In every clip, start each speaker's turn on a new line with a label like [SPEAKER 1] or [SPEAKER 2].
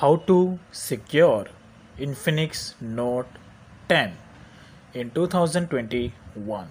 [SPEAKER 1] how to secure Infinix Note 10 in 2021।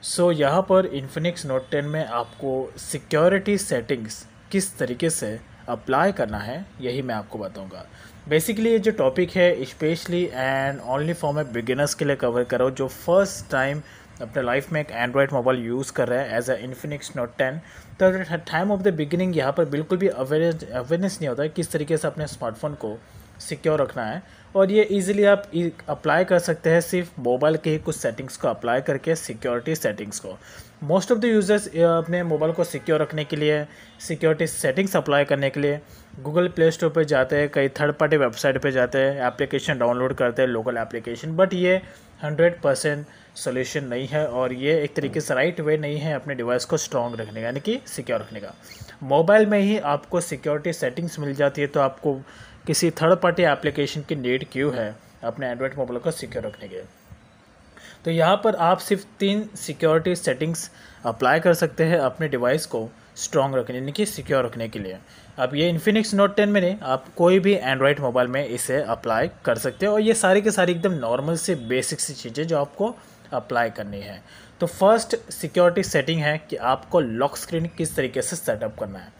[SPEAKER 1] सो यहाँ पर Infinix Note 10 में आपको सिक्योरिटी सेटिंग्स किस तरीके से अप्लाई करना है यही मैं आपको बताऊँगा। बेसिकली ये जो टॉपिक है स्पेशली एंड ओनली फॉर मैं बिगिनर्स के लिए कवर कर रहा हूँ जो फर्स्ट टाइम अपने लाइफ में एक एंड्रॉयड मोबाइल यूज़ कर रहा है एज अ Infinix Note 10। तो टाइम ऑफ द बिगिनिंग यहाँ पर बिल्कुल भी अवेयरनेस नहीं होता है किस तरीके से अपने स्मार्टफोन को सिक्योर रखना है, और ये इजीली आप अप्लाई कर सकते हैं सिर्फ मोबाइल के ही कुछ सेटिंग्स को अप्लाई करके सिक्योरिटी सेटिंग्स को। मोस्ट ऑफ द यूज़र्स अपने मोबाइल को सिक्योर रखने के लिए सिक्योरिटी सेटिंग्स अप्लाई करने के लिए गूगल प्ले स्टोर पे जाते हैं, कई थर्ड पार्टी वेबसाइट पे जाते हैं, एप्लीकेशन डाउनलोड करते हैं, लोकल एप्लीकेशन। बट ये 100% सोल्यूशन नहीं है और ये एक तरीके से राइट वे नहीं है अपने डिवाइस को स्ट्रॉन्ग रखने का, यानी कि सिक्योर रखने का। मोबाइल में ही आपको सिक्योरिटी सेटिंग्स मिल जाती है, तो आपको किसी थर्ड पार्टी एप्लीकेशन की नीड क्यों है अपने एंड्रॉयड मोबाइल को सिक्योर रखने के। तो यहाँ पर आप सिर्फ 3 सिक्योरिटी सेटिंग्स अप्लाई कर सकते हैं अपने डिवाइस को स्ट्रॉन्ग रखने यानी कि सिक्योर रखने के लिए। अब ये Infinix Note 10 में नहीं, आप कोई भी एंड्रॉयड मोबाइल में इसे अप्लाई कर सकते हो, और ये सारी के सारी एकदम नॉर्मल से बेसिक सी चीज़ें जो आपको अप्लाई करनी है। तो फर्स्ट सिक्योरिटी सेटिंग है कि आपको लॉक स्क्रीन किस तरीके से सेटअप करना है।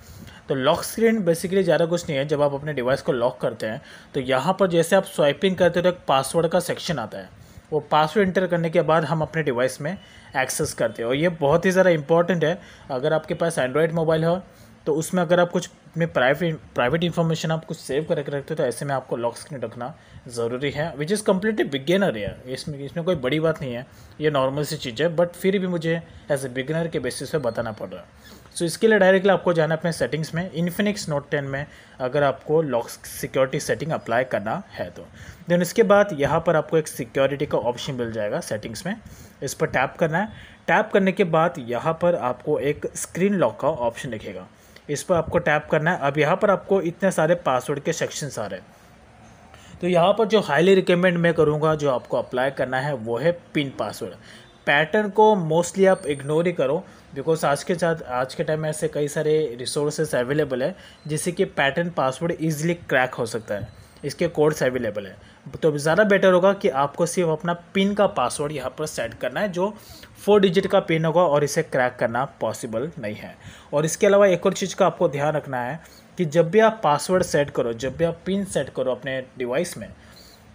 [SPEAKER 1] तो लॉक स्क्रीन बेसिकली ज़्यादा कुछ नहीं है। जब आप अपने डिवाइस को लॉक करते हैं तो यहाँ पर जैसे आप स्वाइपिंग करते हो तो एक पासवर्ड का सेक्शन आता है, वो पासवर्ड इंटर करने के बाद हम अपने डिवाइस में एक्सेस करते हैं, और ये बहुत ही ज़्यादा इंपॉर्टेंट है। अगर आपके पास एंड्रॉयड मोबाइल हो तो उसमें अगर आप कुछ अपने प्राइवेट इन्फॉर्मेशन आप कुछ सेव करके रखते हो तो ऐसे में आपको लॉक स्क्रीन रखना ज़रूरी है, विच इज़ कम्प्लीटली बिगिनर है। इसमें कोई बड़ी बात नहीं है, ये नॉर्मल सी चीज़ है, बट फिर भी मुझे एज ए बिगिनर के बेसिस पे बताना पड़ रहा है। सो इसके लिए डायरेक्टली आपको जाना है अपने सेटिंग्स में। Infinix Note 10 में अगर आपको लॉक सिक्योरिटी सेटिंग अप्लाई करना है तो देन इसके बाद यहाँ पर आपको एक सिक्योरिटी का ऑप्शन मिल जाएगा सेटिंग्स में, इस पर टैप करना है। टैप करने के बाद यहाँ पर आपको एक स्क्रीन लॉक का ऑप्शन दिखेगा, इस पर आपको टैप करना है। अब यहाँ पर आपको इतने सारे पासवर्ड के सेक्शंस आ रहे हैं, तो यहाँ पर जो हाईली रिकमेंड मैं करूँगा जो आपको अप्लाई करना है वो है पिन पासवर्ड। पैटर्न को मोस्टली आप इग्नोर ही करो, बिकॉज आज के टाइम में ऐसे कई सारे रिसोर्सेस अवेलेबल है जिससे कि पैटर्न पासवर्ड इजीली क्रैक हो सकता है, इसके कोड्स अवेलेबल है। तो ज़्यादा बेटर होगा कि आपको सिर्फ अपना पिन का पासवर्ड यहाँ पर सेट करना है जो 4 डिजिट का पिन होगा, और इसे क्रैक करना पॉसिबल नहीं है। और इसके अलावा एक और चीज़ का आपको ध्यान रखना है कि जब भी आप पासवर्ड सेट करो, जब भी आप पिन सेट करो अपने डिवाइस में,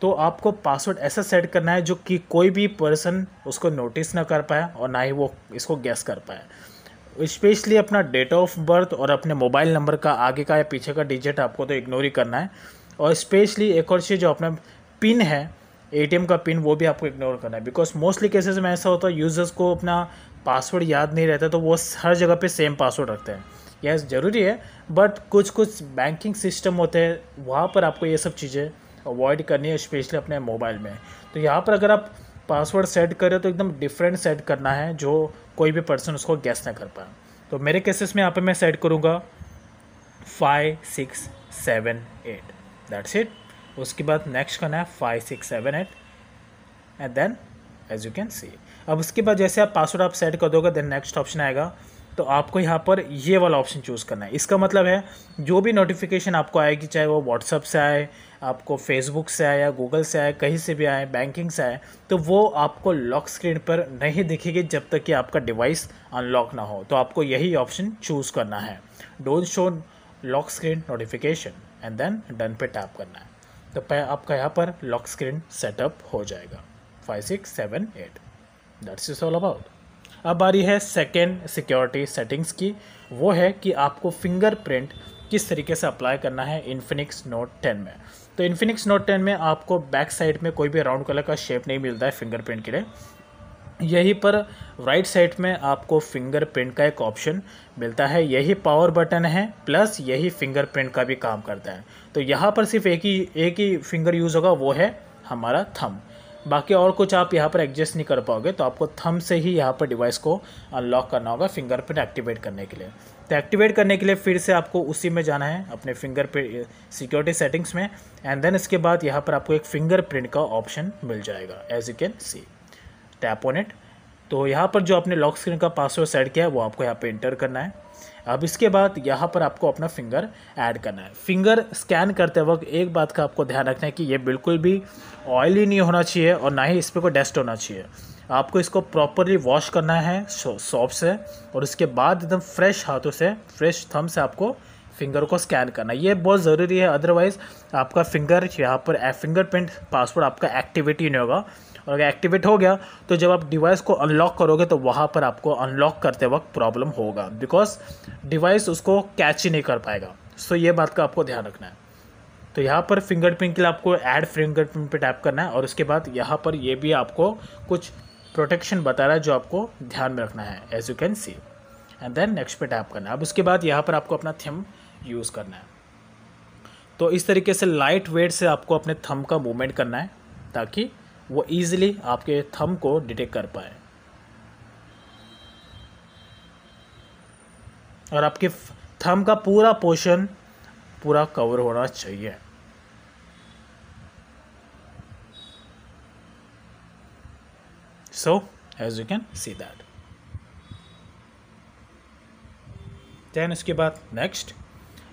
[SPEAKER 1] तो आपको पासवर्ड ऐसा सेट करना है जो कि कोई भी पर्सन उसको नोटिस ना कर पाए और ना ही वो इसको गेस कर पाए। स्पेशली अपना डेट ऑफ बर्थ और अपने मोबाइल नंबर का आगे का या पीछे का डिजिट आपको तो इग्नोर ही करना है, और स्पेशली एक और चीज़ जो अपना पिन है ATM का पिन वो भी आपको इग्नोर करना है, बिकॉज मोस्टली केसेस में ऐसा होता है यूज़र्स को अपना पासवर्ड याद नहीं रहता तो वो हर जगह पे सेम पासवर्ड रखते हैं। यस ज़रूरी है, बट कुछ बैंकिंग सिस्टम होते हैं वहाँ पर आपको ये सब चीज़ें अवॉइड करनी है, स्पेशली अपने मोबाइल में। तो यहाँ पर अगर आप पासवर्ड सेट करें तो एकदम डिफरेंट सेट करना है जो कोई भी पर्सन उसको गेस ना कर पाए। तो मेरे केसेस में यहाँ पर मैं सेट करूँगा 5678, दैट्स इट। उसके बाद नेक्स्ट करना है 5678 and then as you can see. अब उसके बाद जैसे आप पासवर्ड आप सेट कर दोगे देन नेक्स्ट ऑप्शन आएगा, तो आपको यहाँ पर ये वाला ऑप्शन चूज़ करना है। इसका मतलब है जो भी नोटिफिकेशन आपको आएगी, चाहे वो व्हाट्सअप से आए, आपको फेसबुक से आए या गूगल से आए, कहीं से भी आए, बैंकिंग से आए, तो वो आपको लॉक स्क्रीन पर नहीं दिखेगी जब तक कि आपका डिवाइस अनलॉक ना हो। तो आपको यही ऑप्शन चूज़ करना है, don't show lock screen notification, and then done पे टैप करना है। तो आपका यहाँ पर लॉक स्क्रीन सेटअप हो जाएगा 5678। That's is all about. अब बारी है सेकेंड सिक्योरिटी सेटिंग्स की, वो है कि आपको फिंगरप्रिंट किस तरीके से अप्लाई करना है Infinix Note 10 में। तो Infinix Note 10 में आपको बैक साइड में कोई भी राउंड कलर का शेप नहीं मिलता है फिंगरप्रिंट के लिए, यहीं पर राइट साइड में आपको फिंगरप्रिंट का एक ऑप्शन मिलता है। यही पावर बटन है प्लस यही फिंगरप्रिंट का भी काम करता है। तो यहाँ पर सिर्फ एक ही फिंगर यूज़ होगा, वो है हमारा थंब। बाकी और कुछ आप यहाँ पर एडजस्ट नहीं कर पाओगे, तो आपको थंब से ही यहाँ पर डिवाइस को अनलॉक करना होगा फिंगरप्रिंट एक्टिवेट करने के लिए। तो एक्टिवेट करने के लिए फिर से आपको उसी में जाना है अपने फिंगरप्रिंट सिक्योरिटी सेटिंग्स में, एंड देन इसके बाद यहाँ पर आपको एक फिंगरप्रिंट का ऑप्शन मिल जाएगा as you can see. Tap on it तो यहाँ पर जो आपने लॉक स्क्रीन का पासवर्ड सेट किया है वो आपको यहाँ पे इंटर करना है। अब इसके बाद यहाँ पर आपको अपना फिंगर ऐड करना है। फिंगर स्कैन करते वक्त एक बात का आपको ध्यान रखना है कि ये बिल्कुल भी ऑयली नहीं होना चाहिए और ना ही इस पर कोई डस्ट होना चाहिए। आपको इसको प्रॉपरली वॉश करना है सॉफ्ट से, और उसके बाद एकदम फ्रेश हाथों से, फ्रेश थंब से आपको फिंगर को स्कैन करना है। ये बहुत ज़रूरी है, अदरवाइज़ आपका फिंगर यहाँ पर फिंगरप्रिंट पासवर्ड आपका एक्टिवेट ही नहीं होगा। और अगर एक्टिवेट हो गया तो जब आप डिवाइस को अनलॉक करोगे तो वहाँ पर आपको अनलॉक करते वक्त प्रॉब्लम होगा, बिकॉज डिवाइस उसको कैच ही नहीं कर पाएगा। सो ये बात का आपको ध्यान रखना है। तो यहाँ पर फिंगरप्रिंट के लिए आपको ऐड फिंगरप्रिंट पे टैप करना है, और उसके बाद यहाँ पर ये भी आपको कुछ प्रोटेक्शन बता रहा है जो आपको ध्यान में रखना है, as you can see. And then next पे टैप करना है। अब उसके बाद यहाँ पर आपको अपना थंब यूज़ करना है। तो इस तरीके से लाइट वेट से आपको अपने थंब का मूवमेंट करना है ताकि वो ईजिली आपके थंब को डिटेक्ट कर पाए, और आपके थंब का पूरा पोर्शन पूरा कवर होना चाहिए। So as you can see that. Then उसके बाद नेक्स्ट,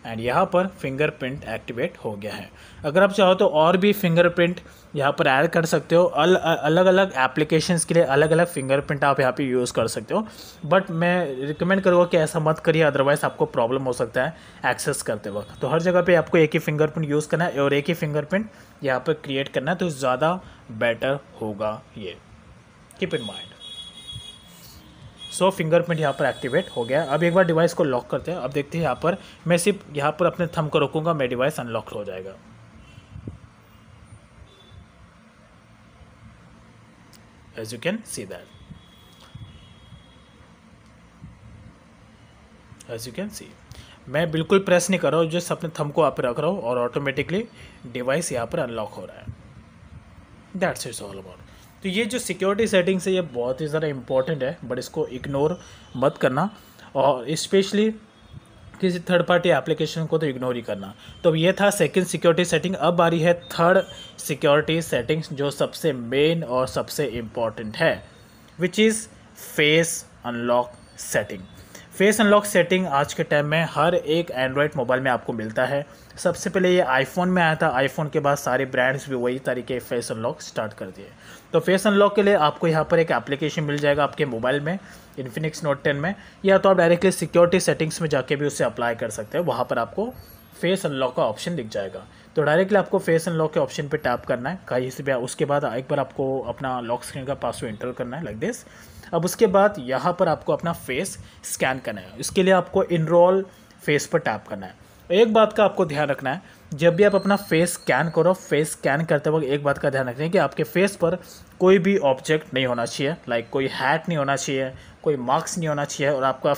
[SPEAKER 1] एंड यहाँ पर फिंगरप्रिंट एक्टिवेट हो गया है। अगर आप चाहो तो और भी फिंगरप्रिंट यहाँ पर ऐड कर सकते हो। अलग अलग एप्लीकेशंस के लिए अलग अलग फिंगरप्रिंट आप यहाँ पे यूज़ कर सकते हो, बट मैं रिकमेंड करूँगा कि ऐसा मत करिए, अदरवाइज़ आपको प्रॉब्लम हो सकता है एक्सेस करते वक्त। तो हर जगह पे आपको एक ही फिंगरप्रिंट यूज़ करना है और एक ही फिंगरप्रिंट यहाँ पर क्रिएट करना है, तो ज़्यादा बेटर होगा ये, keep in mind. So fingerprint यहाँ पर एक्टिवेट हो गया। अब एक बार डिवाइस को लॉक करते हैं। अब देखते हैं यहाँ पर मैं सिर्फ यहाँ पर अपने थंब को रोकूंगा, मेरा डिवाइस अनलॉक हो जाएगा। As you can see that, as you can see मैं बिल्कुल प्रेस नहीं कर रहा हूँ, जस्ट अपने थंब को यहाँ पर रख रहा हूँ और ऑटोमेटिकली डिवाइस यहाँ पर अनलॉक हो रहा है। That's it's all about. तो ये जो सिक्योरिटी सेटिंग्स है ये बहुत ही ज़्यादा इंपॉर्टेंट है, बट इसको इग्नोर मत करना, और स्पेशली किसी थर्ड पार्टी एप्लीकेशन को तो इग्नोर ही करना। तो ये था सेकंड सिक्योरिटी सेटिंग। अब आ रही है थर्ड सिक्योरिटी सेटिंग्स, जो सबसे मेन और सबसे इम्पॉर्टेंट है, which is face unlock setting. Face unlock setting आज के टाइम में हर एक एंड्रॉयड मोबाइल में आपको मिलता है। सबसे पहले ये आईफोन में आया था, आईफोन के बाद सारे ब्रांड्स भी वही तरीके फेस अनलॉक स्टार्ट कर दिए। तो फेस अनलॉक के लिए आपको यहाँ पर एक एप्लीकेशन मिल जाएगा आपके मोबाइल में, इन्फिनिक्स नोट 10 में, या तो आप डायरेक्टली सिक्योरिटी सेटिंग्स में जाके भी उससे अप्लाई कर सकते हैं। वहाँ पर आपको फेस अनलॉक का ऑप्शन दिख जाएगा। तो डायरेक्टली आपको फेस अनलॉक के ऑप्शन पे टैप करना है कहीं से भी। उसके बाद एक बार आपको अपना लॉक स्क्रीन का पासवर्ड एंटर करना है लाइक दिस। अब उसके बाद यहाँ पर आपको अपना फेस स्कैन करना है। इसके लिए आपको इनरोल फेस पर टैप करना है। एक बात का आपको ध्यान रखना है, जब भी आप अपना फेस स्कैन करो, फेस स्कैन करते वक्त एक बात का ध्यान रखना है कि आपके फेस पर कोई भी ऑब्जेक्ट नहीं होना चाहिए, लाइक कोई हैट नहीं होना चाहिए, कोई मास्क नहीं होना चाहिए, और आपका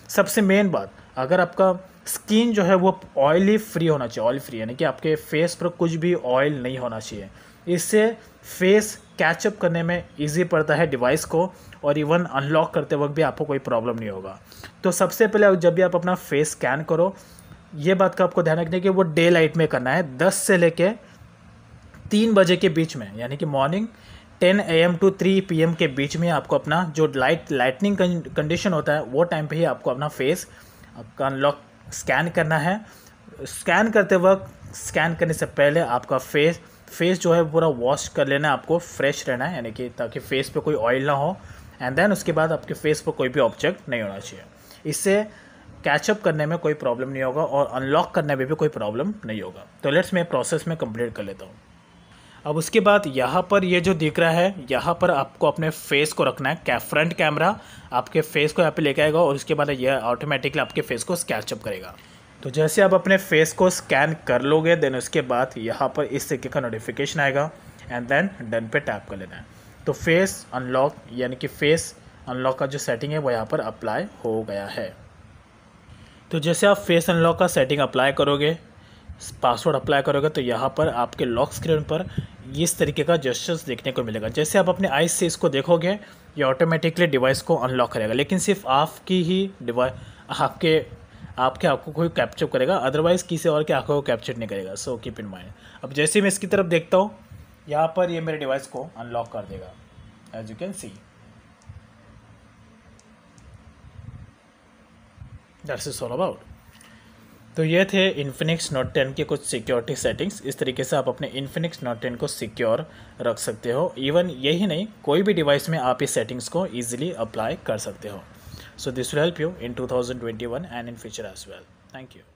[SPEAKER 1] सबसे मेन बात, अगर आपका स्किन जो है वो ऑयली फ्री होना चाहिए। ऑयल फ्री यानी कि आपके फेस पर कुछ भी ऑयल नहीं होना चाहिए। इससे फेस कैचअप करने में इजी पड़ता है डिवाइस को, और इवन अनलॉक करते वक्त भी आपको कोई प्रॉब्लम नहीं होगा। तो सबसे पहले जब भी आप अपना फेस स्कैन करो, ये बात का आपको ध्यान रखना है कि वो डे लाइट में करना है, 10 से लेके 3 बजे के बीच में, यानी कि मॉर्निंग 10 AM to 3 PM के बीच में आपको अपना जो लाइटनिंग कंडीशन होता है वो टाइम पे ही आपको अपना फेस आपका अनलॉक स्कैन करना है। स्कैन करते वक्त, स्कैन करने से पहले आपका फेस जो है पूरा वॉश कर लेना है, आपको फ्रेश रहना है, यानी कि ताकि फेस पे कोई ऑयल ना हो। एंड देन उसके बाद आपके फेस पर कोई भी ऑब्जेक्ट नहीं होना चाहिए। इससे कैचअप करने में कोई प्रॉब्लम नहीं होगा और अनलॉक करने में भी कोई प्रॉब्लम नहीं होगा। तो लेट्स मैं प्रोसेस में कंप्लीट कर लेता हूँ। अब उसके बाद यहाँ पर ये जो दिख रहा है, यहाँ पर आपको अपने फेस को रखना है। फ्रंट कैमरा आपके फेस को यहाँ पे लेके आएगा और उसके बाद ये ऑटोमेटिकली आपके फेस को स्कैचअप करेगा। तो जैसे आप अपने फेस को स्कैन कर लोगे, देन उसके बाद यहाँ पर इस तरीके का नोटिफिकेशन आएगा, एंड देन डन पे टैप कर लेना है। तो फेस अनलॉक यानी कि फेस अनलॉक का जो सेटिंग है वो यहाँ पर अप्लाई हो गया है। तो जैसे आप फेस अनलॉक का सेटिंग अप्लाई करोगे, पासवर्ड अप्लाई करोगे, तो यहाँ पर आपके लॉक स्क्रीन पर इस तरीके का जेस्चर्स देखने को मिलेगा। जैसे आप अपने आइज से इसको देखोगे, ये ऑटोमेटिकली डिवाइस को अनलॉक करेगा, लेकिन सिर्फ आपकी ही डिवाइस आपके आँखों को कोई कैप्चर करेगा, अदरवाइज़ किसी और के आँखों को कैप्चर नहीं करेगा। So keep in mind. अब जैसे ही मैं इसकी तरफ देखता हूँ, यहाँ पर ये मेरे डिवाइस को अनलॉक कर देगा, as you can see. That's is all about. तो ये थे इन्फिनिक्स नोट 10 के कुछ सिक्योरिटी सेटिंग्स। इस तरीके से आप अपने इन्फिनिक्स नोट 10 को सिक्योर रख सकते हो। इवन यही नहीं, कोई भी डिवाइस में आप इस सेटिंग्स को ईजिली अप्लाई कर सकते हो। So this will help you in 2021 and in future as well. Thank you.